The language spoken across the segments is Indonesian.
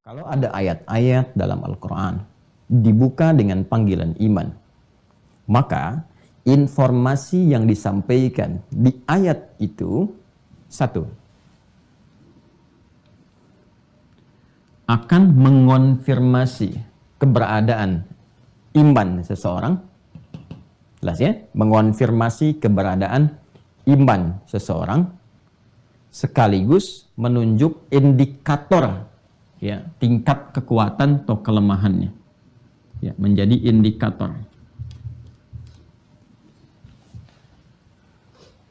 Kalau ada ayat-ayat dalam Al-Quran dibuka dengan panggilan iman, maka informasi yang disampaikan di ayat itu, satu, akan mengonfirmasi keberadaan iman seseorang. Jelas ya? Mengonfirmasi keberadaan iman seseorang, sekaligus menunjuk indikator, ya, tingkat kekuatan atau kelemahannya, ya, menjadi indikator.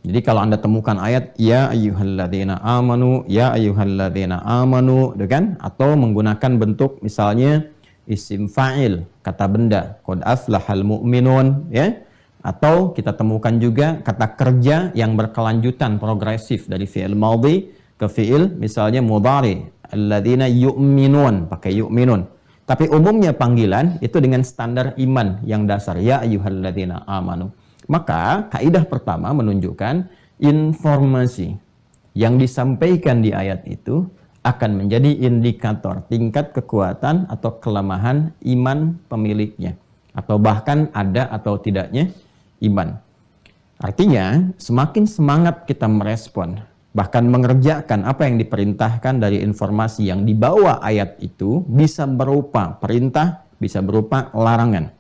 Jadi kalau Anda temukan ayat ya ayyuhalladzina amanu, ya ayyuhalladzina amanu, kan? Atau menggunakan bentuk misalnya isim fa'il, kata benda, qad aflahal mu'minun, ya. Atau kita temukan juga kata kerja yang berkelanjutan progresif dari fi'il madhi ke fi'il misalnya mudhari, alladzina yu'minun, pakai yu'minun. Tapi umumnya panggilan itu dengan standar iman yang dasar, ya ayyuhalladzina amanu. Maka kaidah pertama menunjukkan informasi yang disampaikan di ayat itu akan menjadi indikator tingkat kekuatan atau kelemahan iman pemiliknya, atau bahkan ada atau tidaknya iman. Artinya semakin semangat kita merespon, bahkan mengerjakan apa yang diperintahkan dari informasi yang dibawa ayat itu, bisa berupa perintah, bisa berupa larangan.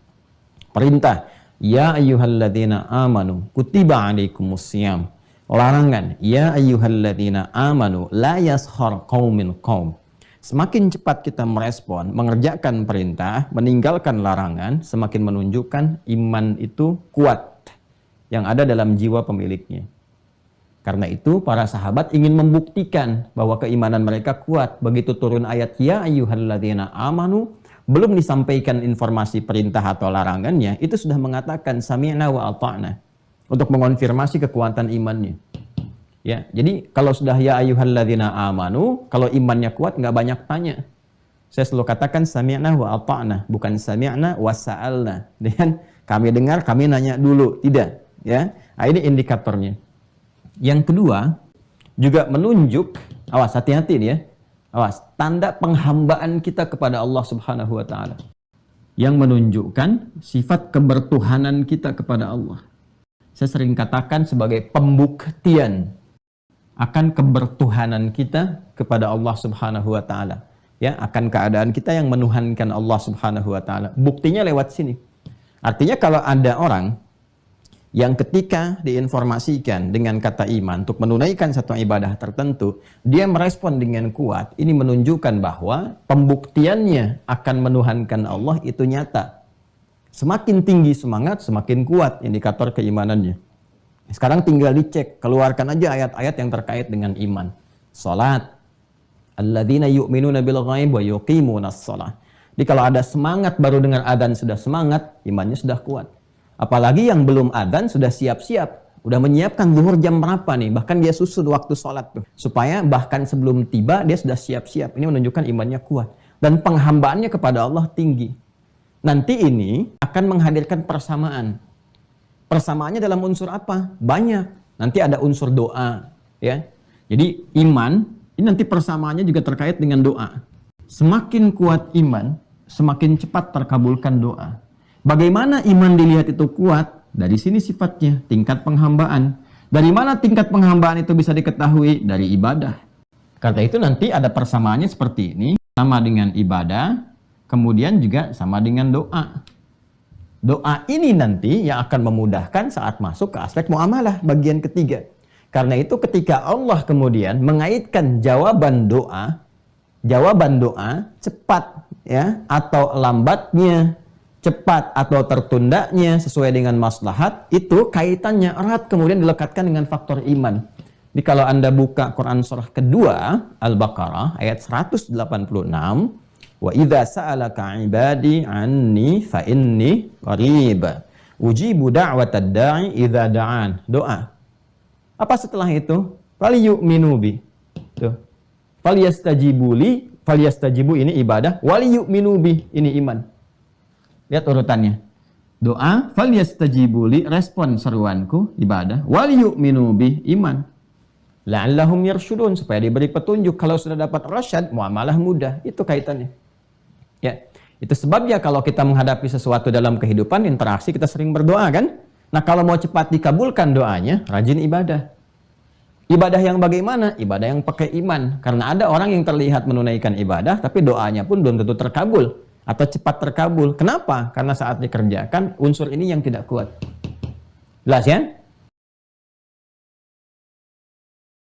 Perintah, ya ayyuhalladzina amanu kutiba alaikumusiyam. Larangan, ya ayyuhalladzina amanu la yaskhar qaumin qaum. Semakin cepat kita merespon, mengerjakan perintah, meninggalkan larangan, semakin menunjukkan iman itu kuat yang ada dalam jiwa pemiliknya. Karena itu para sahabat ingin membuktikan bahwa keimanan mereka kuat. Begitu turun ayat ya ayyuhalladzina amanu, belum disampaikan informasi perintah atau larangannya, itu sudah mengatakan sami'na wa ata'na, untuk mengonfirmasi kekuatan imannya. Ya, jadi kalau sudah ya ayyuhalladzina amanu, kalau imannya kuat nggak banyak tanya. Saya selalu katakan sami'na wa ata'na, bukan sami'na wa sa'alna. Dan kami dengar, kami nanya dulu, tidak. Ya, nah, ini indikatornya. Yang kedua juga menunjuk, awas hati-hati nih ya. Awas, tanda penghambaan kita kepada Allah Subhanahu wa taala yang menunjukkan sifat kebertuhanan kita kepada Allah. Saya sering katakan sebagai pembuktian akan kebertuhanan kita kepada Allah Subhanahu wa taala. Ya, akan keadaan kita yang menuhankan Allah Subhanahu wa taala. Buktinya lewat sini. Artinya kalau ada orang yang ketika diinformasikan dengan kata iman untuk menunaikan satu ibadah tertentu, dia merespon dengan kuat, ini menunjukkan bahwa pembuktiannya akan menuhankan Allah itu nyata. Semakin tinggi semangat, semakin kuat indikator keimanannya. Sekarang tinggal dicek, keluarkan aja ayat-ayat yang terkait dengan iman. Salat, alladzina yu'minuna bil ghaib wa yuqimunas shalah. Jadi kalau ada semangat baru dengar adzan sudah semangat, imannya sudah kuat. Apalagi yang belum adzan sudah siap-siap, udah menyiapkan zuhur jam berapa nih, bahkan dia susun waktu sholat tuh, supaya bahkan sebelum tiba dia sudah siap-siap. Ini menunjukkan imannya kuat dan penghambaannya kepada Allah tinggi. Nanti ini akan menghadirkan persamaan. Persamaannya dalam unsur apa? Banyak. Nanti ada unsur doa, ya. Jadi iman ini nanti persamaannya juga terkait dengan doa. Semakin kuat iman, semakin cepat terkabulkan doa. Bagaimana iman dilihat itu kuat? Dari sini sifatnya, tingkat penghambaan. Dari mana tingkat penghambaan itu bisa diketahui? Dari ibadah. Karena itu nanti ada persamaannya seperti ini, sama dengan ibadah, kemudian juga sama dengan doa. Doa ini nanti yang akan memudahkan saat masuk ke aspek muamalah, bagian ketiga. Karena itu ketika Allah kemudian mengaitkan jawaban doa cepat, ya, atau lambatnya, cepat atau tertundanya sesuai dengan maslahat, itu kaitannya erat kemudian dilekatkan dengan faktor iman. Jadi kalau Anda buka Quran surah kedua Al-Baqarah ayat 186, wa idza sa'alaka 'ibadi 'anni fa inni qarib ujibu da'watad da'i idza da'an. Doa. Apa setelah itu? Falyu'minu bi. Tuh. Falyastajibu li, falyastajibu ini ibadah, waliyu'minu bi ini iman. Lihat urutannya. Doa, falyastajibu li, respon seruanku, ibadah, waliyu'minu bih, iman. la'allahum yarsyudun, supaya diberi petunjuk. Kalau sudah dapat rasyad, muamalah mudah. Itu kaitannya. Ya, itu sebabnya kalau kita menghadapi sesuatu dalam kehidupan, interaksi, kita sering berdoa kan? Nah, kalau mau cepat dikabulkan doanya, rajin ibadah. Ibadah yang bagaimana? Ibadah yang pakai iman. Karena ada orang yang terlihat menunaikan ibadah, tapi doanya pun belum tentu terkabul atau cepat terkabul. Kenapa? Karena saat dikerjakan unsur ini yang tidak kuat. Jelas ya?